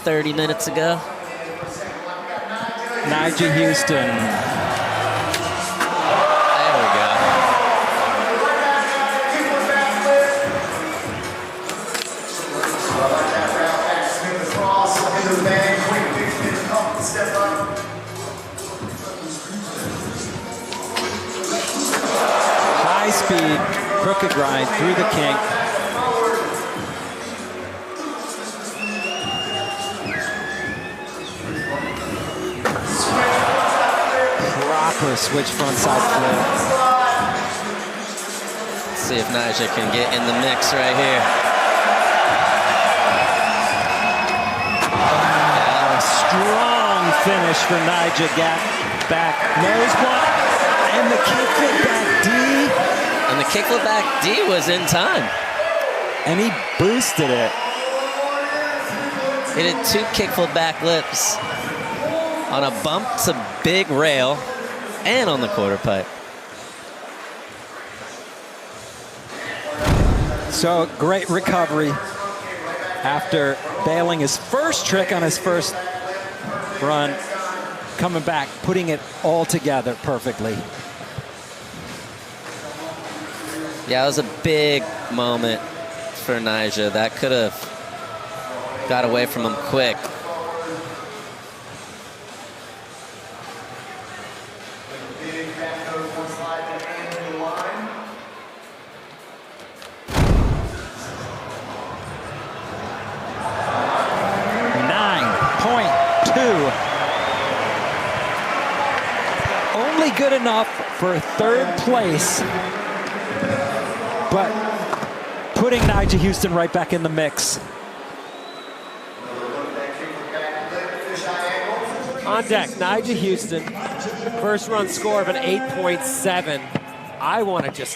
30 minutes ago. Nyjah Huston. There we go. High speed, crooked grind through the kink. Proper switch frontside flip. Let's see if Nyjah can get in the mix right here. Strong finish for Nyjah. Gap back, nose block, and the kickflip back D. And the kickflip back D was in time. And he boosted it. He did 2 kickflip back lips on a bump to big rail and on the quarter pipe. So great recovery after bailing his first trick on his first run, coming back, putting it all together perfectly. Yeah, it was a big moment for Nyjah. That could have got away from him quick. Only good enough for third place, but putting Nyjah Huston right back in the mix. On deck, Nyjah Huston, first run score of an 8.7. I want to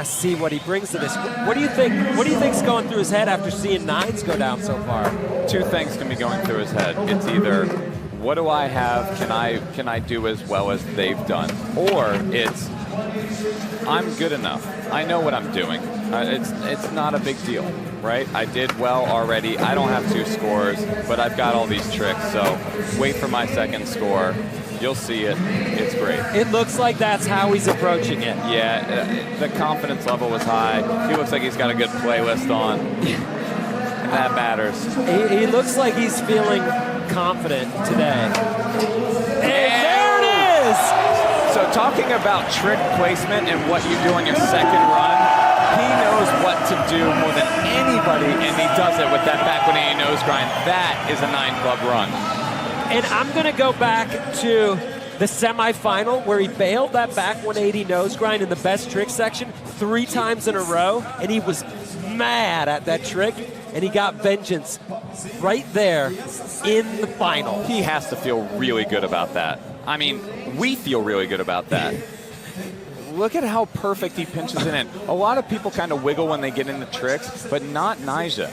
see what he brings to this. What do you think? What do you think's going through his head after seeing nines go down so far? 2 things can be going through his head. It's either, what do I have? Can I do as well as they've done? Or it's, I'm good enough. I know what I'm doing. It's not a big deal, right? I did well already. I don't have 2 scores, but I've got all these tricks. So wait for my second score. You'll see it. It's great. It looks like that's how he's approaching it. Yeah, the confidence level was high. He looks like he's got a good playlist on. And that matters. He looks like he's feeling confident today. And there it is! So talking about trick placement and what you do on your second run, he knows what to do more than anybody, and he does it with that back 180 nose grind. That is a 9-club run. And I'm going to go back to the semifinal where he bailed that back 180 nose grind in the best trick section 3 times in a row, and he was mad at that trick, and he got vengeance right there in the final. He has to feel really good about that. I mean, we feel really good about that. Look at how perfect he pinches it in. A lot of people kind of wiggle when they get into tricks, but not Nyjah.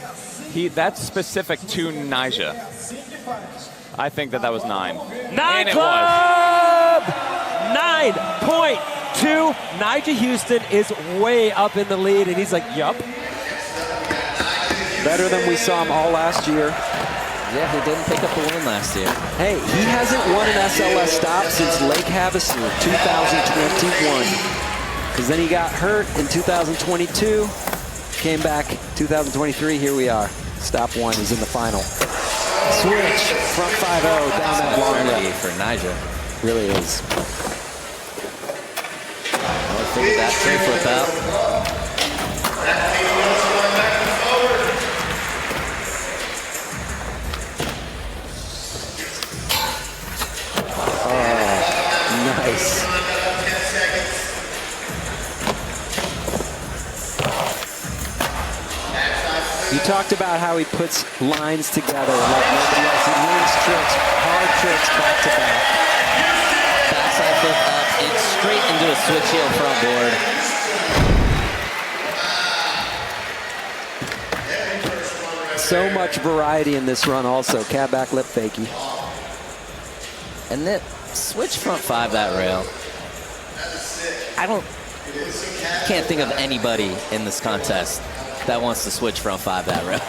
That's specific to Nyjah. I think that was 9. 9 club! 9.2. Nyjah Huston is way up in the lead, and he's like, yup. Better than we saw him all last year. Yeah, he didn't pick up a win last year. Hey, he hasn't won an SLS stop since Lake Havasu 2021. Because then he got hurt in 2022, came back 2023, here we are. Stop 1, he's in the final. Switch, front 5-0, down that long left. For Nyjah. Really is. Well, figured that trick flip out. Nice. You talked about how he puts lines together like nobody else. He learns tricks, hard tricks back to back. Backside flip up, it's straight into a switch heel front board. So much variety in this run also. Cab back lip fakie. And then switch front 5 that rail. Can't think of anybody in this contest that wants to switch front 5 that rail.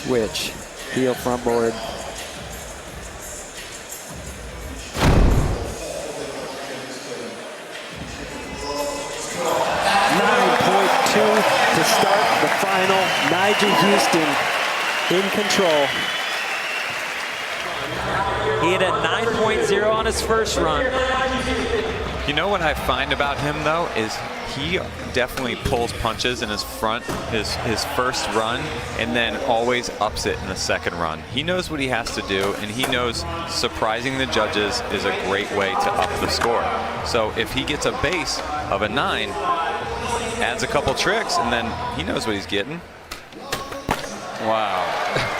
switch. Heel front board. To start the final. Nyjah Huston in control. He had a 9.0 on his first run. You know what I find about him though is he definitely pulls punches in his first run and then always ups it in the second run. He knows what he has to do, and he knows surprising the judges is a great way to up the score. So if he gets a base of a 9, adds a couple tricks, and then he knows what he's getting. Wow.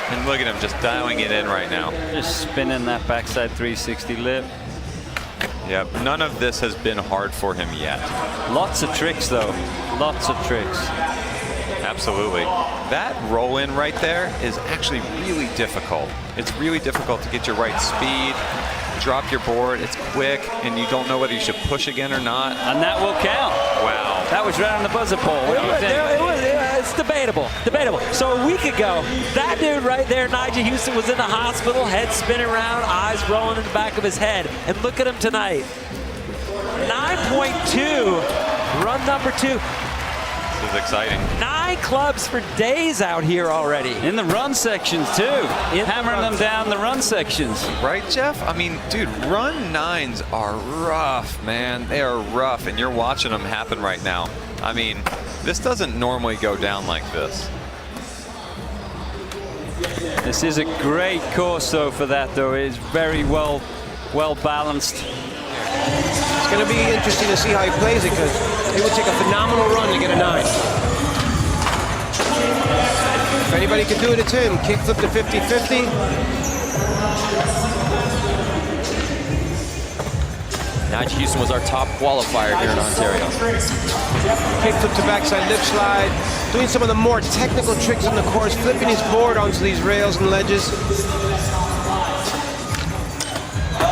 And look at him just dialing it in right now. Just spinning that backside 360 lip. Yep, none of this has been hard for him yet. Lots of tricks though, lots of tricks. Absolutely. That roll in right there is actually really difficult. It's really difficult to get your right speed, drop your board, it's quick, and you don't know whether you should push again or not. And that will count. Wow. That was right on the buzzer pole. What do you think? It's debatable. So a week ago, that dude right there, Nyjah Huston, was in the hospital, head spinning around, eyes rolling in the back of his head. And look at him tonight. 9.2, run number 2. This is exciting. 9 clubs for days out here already. In the run sections too. Hammering them down the run sections. Right, Jeff? I mean, dude, run 9s are rough, man. They are rough, and you're watching them happen right now. I mean, this doesn't normally go down like this. This is a great course though for that though. It's very well balanced. It's going to be interesting to see how he plays it, because it would take a phenomenal run to get a 9. If anybody can do it, it's him. Kickflip to 50-50. Nyjah Huston was our top qualifier here in Ontario. Kickflip to backside lip slide. Doing some of the more technical tricks on the course, flipping his board onto these rails and ledges.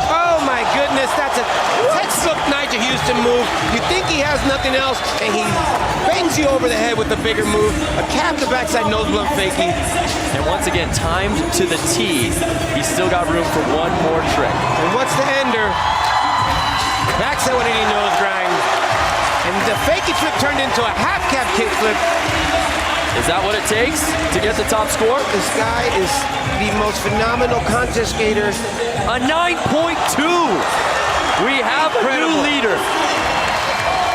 Oh my goodness, that's a textbook Nyjah Huston move. You think he has nothing else, and he bangs you over the head with the bigger move. A cap to backside nose blunt fakie. And once again, timed to the T. He's still got room for one more trick. And what's the ender? Backside 180 nose grind. And the fakie flip turned into a half cap kick flip. Is that what it takes to get the top score? This guy is the most phenomenal contest skater. A 9.2. We have a new leader.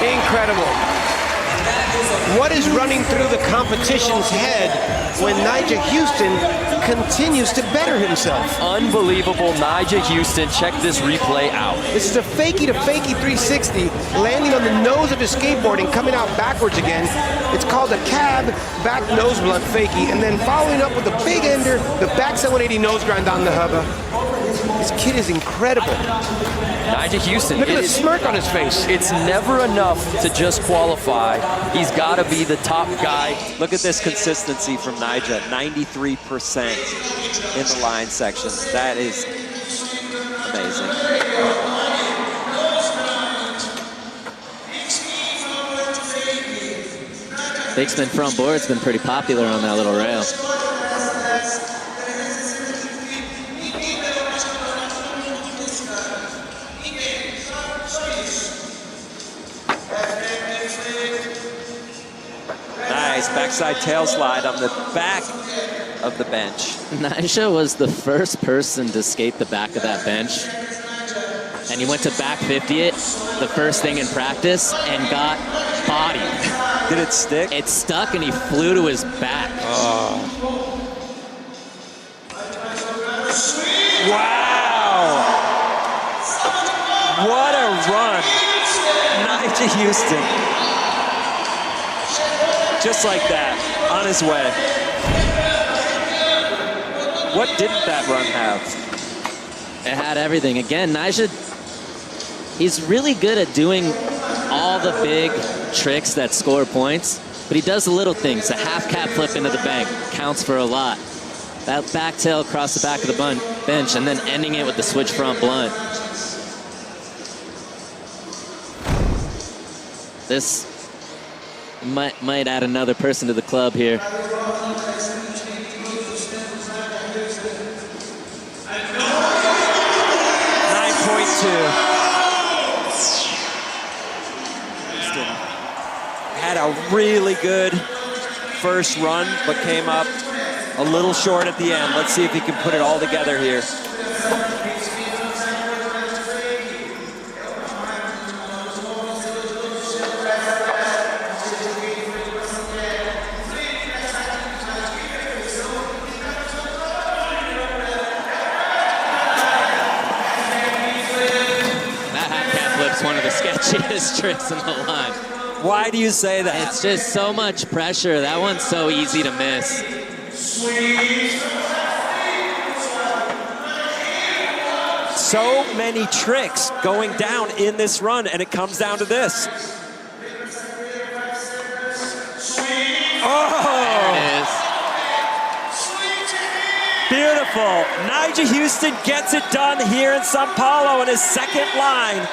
Incredible. What is running through the competition's head when Nyjah Huston continues to better himself? Unbelievable Nyjah Huston. Check this replay out. This is a fakie to fakie 360, landing on the nose of his skateboard and coming out backwards again. It's called a cab back nose blunt fakie, and then following up with a big ender, the backside 180 nose grind on the hubba. This kid is incredible. Nyjah Huston. Look at the smirk on his face. It's never enough to just qualify. He's got to be the top guy. Look at this consistency from Nyjah, 93% in the line section. That is amazing. Big spin front board's been pretty popular on that little rail. Nice backside tail slide on the back of the bench. Nyjah was the first person to skate the back of that bench. And he went to back 50 it, the first thing in practice, and got bodied. Did it stick? It stuck and he flew to his back. Wow! What a run. Nyjah Huston. Just like that, on his way. What didn't that run have? It had everything. Again, Nyjah, he's really good at doing all the big tricks that score points, but he does the little things. A half cap flip into the bank counts for a lot. That back tail across the back of the bench and then ending it with the switch front blunt. This might add another person to the club here. Huston had a really good first run, but came up a little short at the end. Let's see if he can put it all together here. One of the sketchiest tricks in the line. Why do you say that? It's just so much pressure. That one's so easy to miss. So many tricks going down in this run, and it comes down to this. Oh! There it is. Beautiful. Nyjah Huston gets it done here in Sao Paulo in his second line.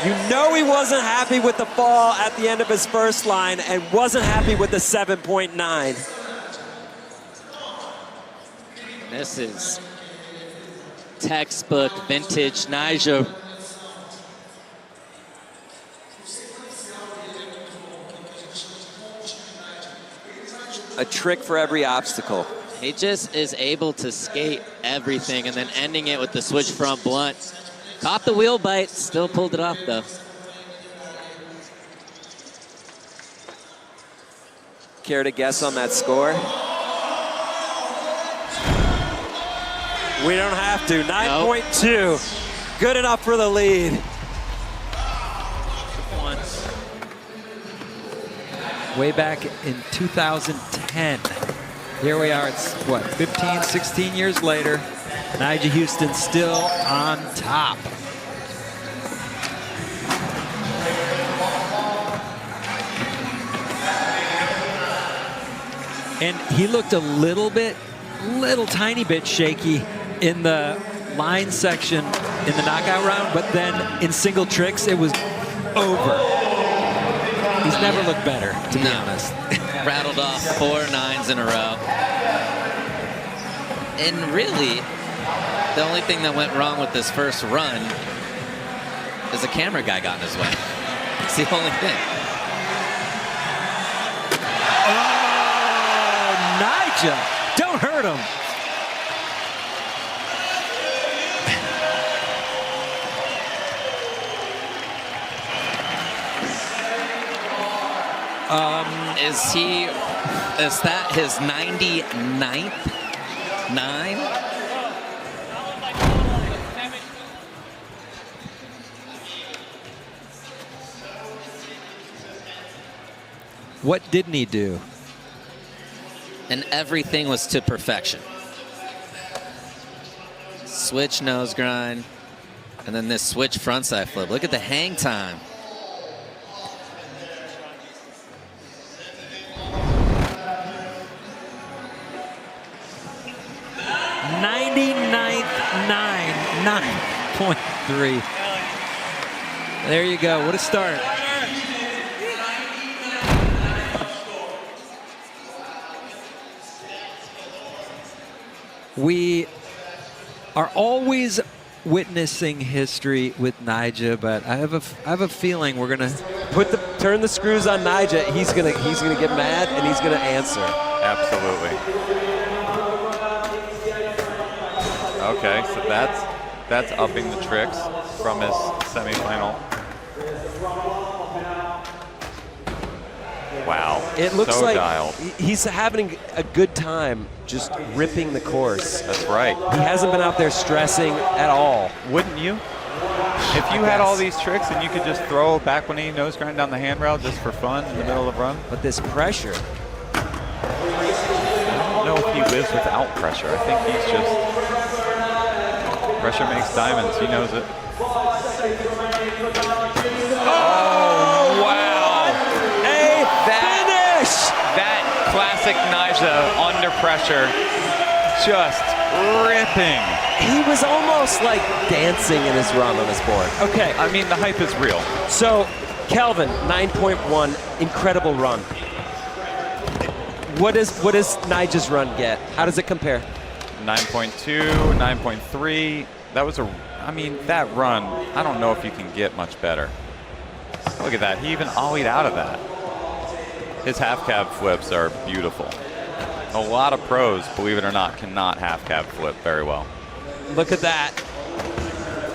You know he wasn't happy with the fall at the end of his first line and wasn't happy with the 7.9. This is textbook vintage Nyjah. A trick for every obstacle. He just is able to skate everything and then ending it with the switch front blunt. Caught the wheel bite, still pulled it off though. Care to guess on that score? We don't have to. 9.2. Good enough for the lead. Once. Way back in 2010. Here we are, it's what, 15, 16 years later. Nyjah Huston still on top. And he looked a little tiny bit shaky in the line section in the knockout round, but then in single tricks, it was over. He's never looked better, to be honest. Rattled off 4 9s in a row. And really, the only thing that went wrong with this first run is the camera guy got in his way. It's the only thing. Oh, Nyjah, don't hurt him. Is that his 99th 9? What didn't he do? And everything was to perfection. Switch nose grind, and then this switch frontside flip. Look at the hang time. 9.3. There you go. What a start. We are always witnessing history with Nyjah, but I have a feeling we're gonna Turn the screws on Nyjah. He's gonna get mad and he's gonna answer. Absolutely. Okay, so that's upping the tricks from his semifinal. Wow. It looks so like dialed. he's having a good time just ripping the course. That's right. He hasn't been out there stressing at all. Wouldn't you? If you had all these tricks and you could just throw a back 180 nose grind down the handrail just for fun in the middle of the run. But this pressure. I don't know if he lives without pressure. I think he's just, pressure makes diamonds. He knows it. Oh, wow. Finish! That classic Nyjah under pressure, just ripping. He was almost like dancing in his run on his board. Okay. I mean, the hype is real. So, Kelvin, 9.1, incredible run. What does Nyjah's run get? How does it compare? 9.2, 9.3. That was a I mean, that run, I don't know if you can get much better. Look at that. He even ollied out of that. His half cab flips are beautiful. A lot of pros, believe it or not, cannot half cab flip very well. Look at that.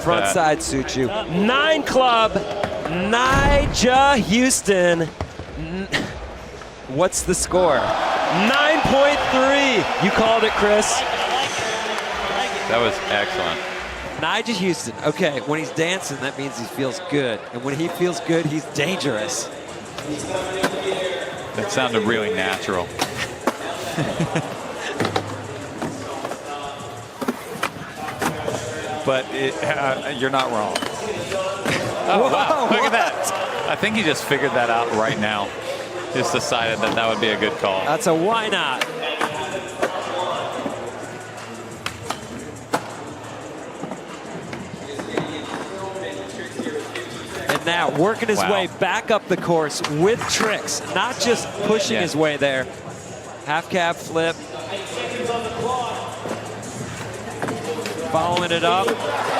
Front side suits you. 9 club, Nyjah Huston. What's the score? 9.3. You called it, Chris. That was excellent. Nyjah Huston. Okay, when he's dancing, that means he feels good. And when he feels good, he's dangerous. That sounded really natural. But you're not wrong. Oh, wow. Look at that. I think he just figured that out right now. Just decided that that would be a good call. That's a why not. And now working his way back up the course with tricks, not just pushing his way there. Half cab flip. Following it up.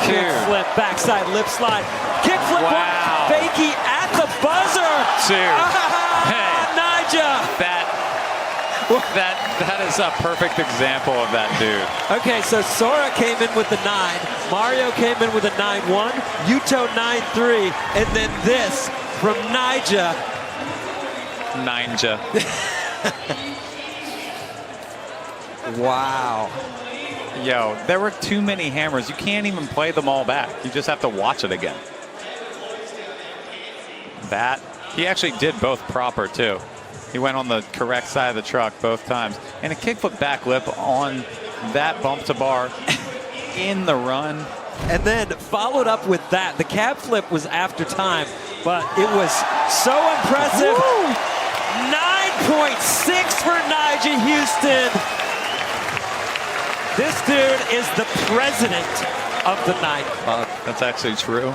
Kick flip, backside lip slide. Kick flip, fakie at the buzzer. Hey, Nyjah. That is a perfect example of that dude. Okay, so Sora came in with the 9. Mario came in with a 9-1. Yuto 9-3. And then this from Nyjah. Nyjah. Wow. Yo, there were too many hammers. You can't even play them all back. You just have to watch it again. That, he actually did both proper too. He went on the correct side of the truck both times. And a kickflip backlip on that bump to bar in the run. And then followed up with that. The cab flip was after time, but it was so impressive. 9.6 for Nyjah Huston. This dude is the president of the night. That's actually true.